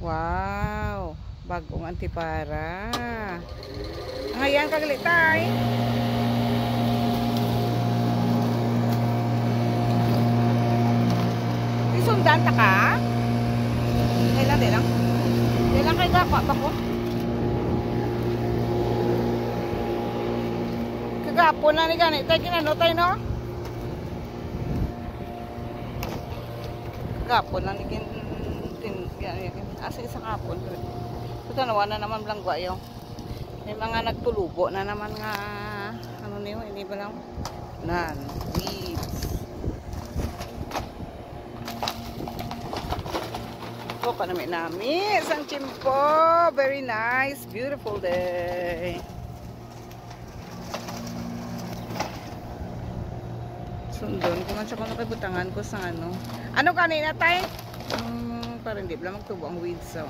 Wow, bagong antipara. Ngayon kagalitay. Isundan ta ka? Dila. Dila kay gapa pa ko. Kagapon na ni ganit tay kinano tay no? Kagapon na ni asa sa kapon. Ito nawa na naman blangwa yung. May mga nagtulubo na naman nga ano niyo, hindi ba lang nan weeds. Oh, kanami nami sang chimpo. Very nice, beautiful day. Sundon ko man sa kuno kay butangan ko sa ano. Ano kanina tay? Para hindi lang magtubo ang weeds so.